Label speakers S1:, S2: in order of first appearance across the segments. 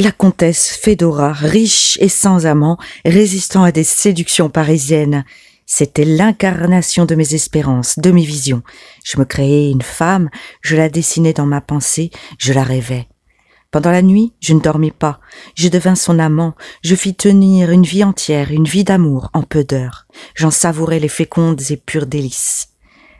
S1: La comtesse Fédora, riche et sans amant, résistant à des séductions parisiennes. C'était l'incarnation de mes espérances, de mes visions. Je me créais une femme, je la dessinais dans ma pensée, je la rêvais. Pendant la nuit, je ne dormis pas. Je devins son amant. Je fis tenir une vie entière, une vie d'amour, en peu d'heures. J'en savourais les fécondes et pures délices.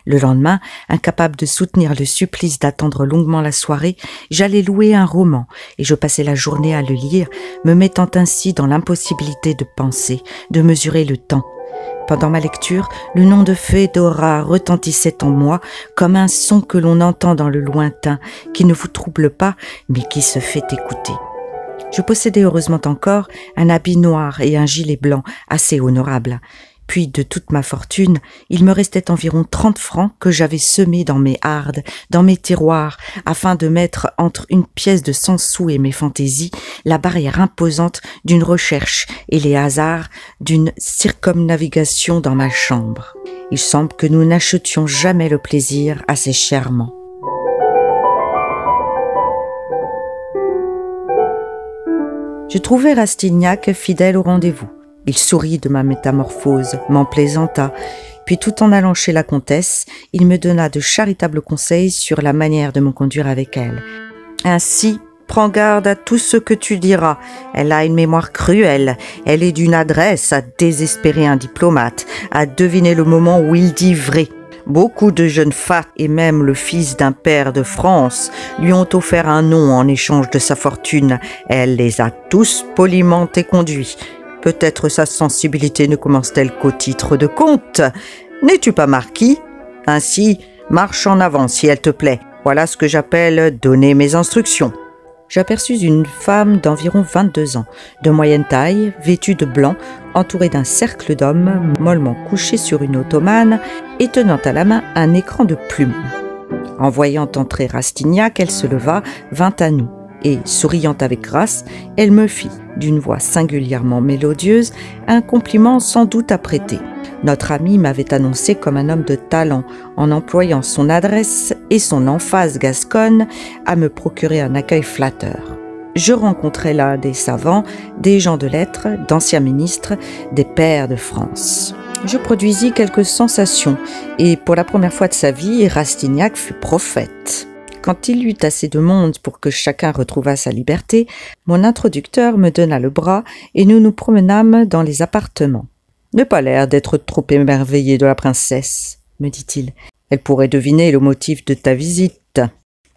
S1: Le lendemain, incapable de soutenir le supplice d'attendre longuement la soirée, j'allais louer un roman et je passais la journée à le lire, me mettant ainsi dans l'impossibilité de penser, de mesurer le temps. Pendant ma lecture, le nom de Fédora retentissait en moi comme un son que l'on entend dans le lointain, qui ne vous trouble pas, mais qui se fait écouter. Je possédais heureusement encore un habit noir et un gilet blanc assez honorables. Puis, de toute ma fortune, il me restait environ 30 francs que j'avais semés dans mes hardes, dans mes tiroirs, afin de mettre entre une pièce de 100 sous et mes fantaisies la barrière imposante d'une recherche et les hasards d'une circumnavigation dans ma chambre. Il semble que nous n'achetions jamais le plaisir assez chèrement. Je trouvai Rastignac fidèle au rendez-vous. Il sourit de ma métamorphose, m'en plaisanta, puis tout en allant chez la comtesse, il me donna de charitables conseils sur la manière de me conduire avec elle. Ainsi, prends garde à tout ce que tu diras. Elle a une mémoire cruelle, elle est d'une adresse à désespérer un diplomate, à deviner le moment où il dit vrai. Beaucoup de jeunes fats, et même le fils d'un pair de France, lui ont offert un nom en échange de sa fortune. Elle les a tous poliment éconduits. Peut-être sa sensibilité ne commence-t-elle qu'au titre de comte. N'es-tu pas marquis? Ainsi, marche en avant si elle te plaît. Voilà ce que j'appelle donner mes instructions. J'aperçus une femme d'environ 22 ans, de moyenne taille, vêtue de blanc, entourée d'un cercle d'hommes, mollement couchés sur une ottomane et tenant à la main un écran de plumes. En voyant entrer Rastignac, elle se leva, vint à nous. Et, souriant avec grâce, elle me fit, d'une voix singulièrement mélodieuse, un compliment sans doute apprêté. Notre ami m'avait annoncé comme un homme de talent, en employant son adresse et son emphase gasconne à me procurer un accueil flatteur. Je rencontrai là des savants, des gens de lettres, d'anciens ministres, des pairs de France. Je produisis quelques sensations, et pour la première fois de sa vie, Rastignac fut prophète. Quand il y eut assez de monde pour que chacun retrouvât sa liberté, mon introducteur me donna le bras et nous nous promenâmes dans les appartements. « N'aie pas l'air d'être trop émerveillé de la princesse, » me dit-il. « Elle pourrait deviner le motif de ta visite. »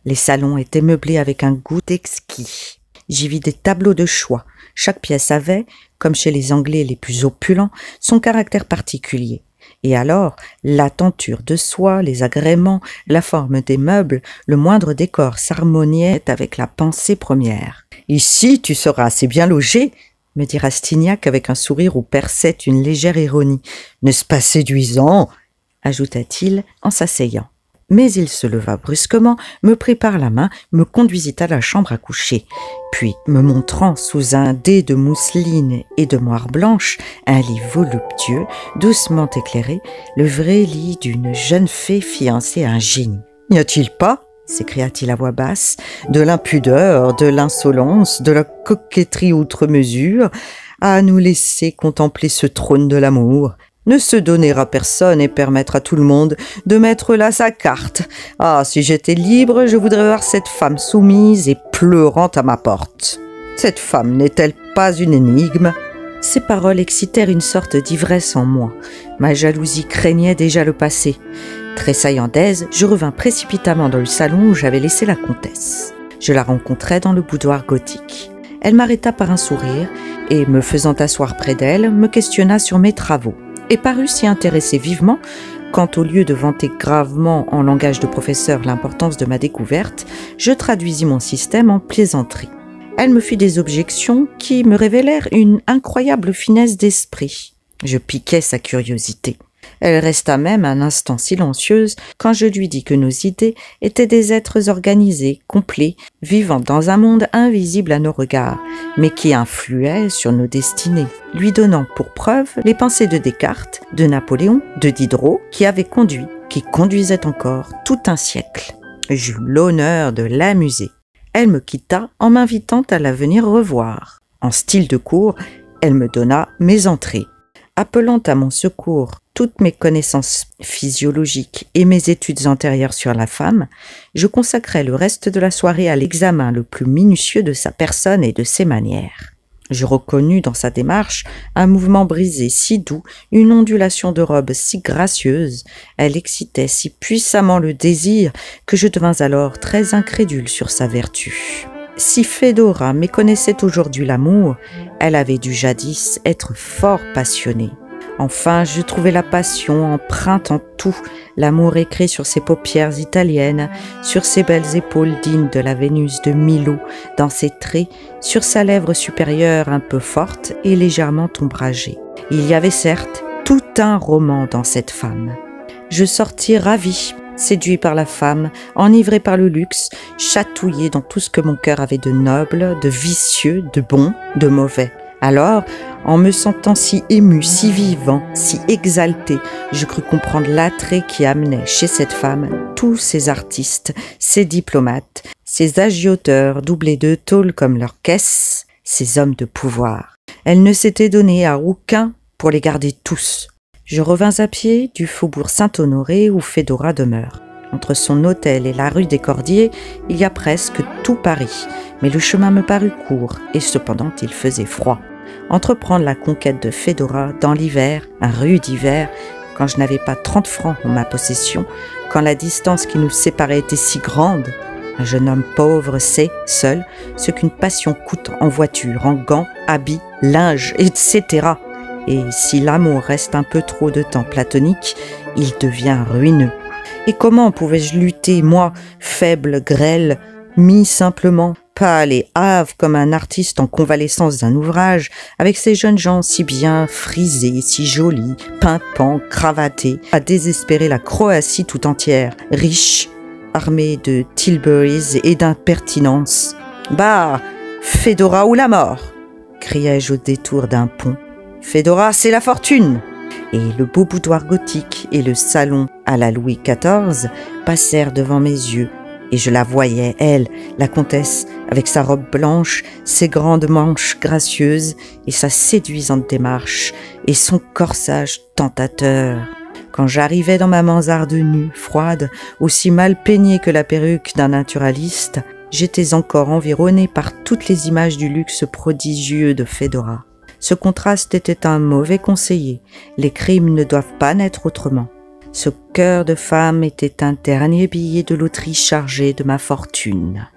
S1: Les salons étaient meublés avec un goût exquis. J'y vis des tableaux de choix. Chaque pièce avait, comme chez les Anglais les plus opulents, son caractère particulier. Et alors, la tenture de soie, les agréments, la forme des meubles, le moindre décor s'harmoniait avec la pensée première. « Ici, tu seras assez bien logé », me dit Rastignac avec un sourire où perçait une légère ironie. « N'est-ce pas séduisant ?» ajouta-t-il en s'asseyant. Mais il se leva brusquement, me prit par la main, me conduisit à la chambre à coucher. Puis, me montrant sous un dais de mousseline et de moire blanche un lit voluptueux, doucement éclairé, le vrai lit d'une jeune fée fiancée à un génie. « N'y a-t-il pas ?» s'écria-t-il à voix basse, « de l'impudeur, de l'insolence, de la coquetterie outre mesure, à nous laisser contempler ce trône de l'amour ? Ne se donner à personne et permettre à tout le monde de mettre là sa carte. Ah, si j'étais libre, je voudrais voir cette femme soumise et pleurant à ma porte. Cette femme n'est-elle pas une énigme ?» Ces paroles excitèrent une sorte d'ivresse en moi. Ma jalousie craignait déjà le passé. Tressaillant d'aise, je revins précipitamment dans le salon où j'avais laissé la comtesse. Je la rencontrai dans le boudoir gothique. Elle m'arrêta par un sourire et, me faisant asseoir près d'elle, me questionna sur mes travaux. Et parut s'y intéresser vivement, quand au lieu de vanter gravement en langage de professeur l'importance de ma découverte, je traduisis mon système en plaisanterie. Elle me fit des objections qui me révélèrent une incroyable finesse d'esprit. Je piquai sa curiosité. Elle resta même un instant silencieuse quand je lui dis que nos idées étaient des êtres organisés, complets, vivant dans un monde invisible à nos regards, mais qui influait sur nos destinées, lui donnant pour preuve les pensées de Descartes, de Napoléon, de Diderot, qui conduisaient encore tout un siècle. J'eus l'honneur de l'amuser. Elle me quitta en m'invitant à la venir revoir. En style de cour, elle me donna mes entrées. Appelant à mon secours toutes mes connaissances physiologiques et mes études antérieures sur la femme, je consacrai le reste de la soirée à l'examen le plus minutieux de sa personne et de ses manières. Je reconnus dans sa démarche un mouvement brisé si doux, une ondulation de robe si gracieuse, elle excitait si puissamment le désir que je devins alors très incrédule sur sa vertu. Si Fédora méconnaissait aujourd'hui l'amour, elle avait dû jadis être fort passionnée. Enfin, je trouvais la passion empreinte en tout, l'amour écrit sur ses paupières italiennes, sur ses belles épaules dignes de la Vénus de Milo, dans ses traits, sur sa lèvre supérieure un peu forte et légèrement ombragée. Il y avait certes tout un roman dans cette femme. Je sortis ravi, séduit par la femme, enivré par le luxe, chatouillé dans tout ce que mon cœur avait de noble, de vicieux, de bon, de mauvais. Alors, en me sentant si ému, si vivant, si exalté, je crus comprendre l'attrait qui amenait chez cette femme tous ces artistes, ces diplomates, ces agioteurs doublés de tôle comme leur caisse, ces hommes de pouvoir. Elle ne s'était donnée à aucun pour les garder tous. Je revins à pied du faubourg Saint-Honoré où Fédora demeure. Entre son hôtel et la rue des Cordiers, il y a presque tout Paris, mais le chemin me parut court et cependant il faisait froid. Entreprendre la conquête de Fédora dans l'hiver, un rude hiver, quand je n'avais pas 30 francs en ma possession, quand la distance qui nous séparait était si grande, un jeune homme pauvre sait, seul, ce qu'une passion coûte en voiture, en gants, habits, linge, etc. Et si l'amour reste un peu trop de temps platonique, il devient ruineux. Et comment pouvais-je lutter, moi, faible, grêle, mis simplement, pâle et hâve comme un artiste en convalescence d'un ouvrage, avec ces jeunes gens si bien frisés, si jolis, pimpants, cravatés, à désespérer la Croatie tout entière, riche, armée de Tilburys et d'impertinence. « Bah, Fédora ou la mort !» criai-je au détour d'un pont. « Fédora, c'est la fortune !» Et le beau boudoir gothique et le salon à la Louis XIV passèrent devant mes yeux, et je la voyais, elle, la comtesse, avec sa robe blanche, ses grandes manches gracieuses et sa séduisante démarche, et son corsage tentateur. Quand j'arrivais dans ma mansarde nue, froide, aussi mal peignée que la perruque d'un naturaliste, j'étais encore environné par toutes les images du luxe prodigieux de Fédora. Ce contraste était un mauvais conseiller. Les crimes ne doivent pas naître autrement. Ce cœur de femme était un dernier billet de loterie chargé de ma fortune.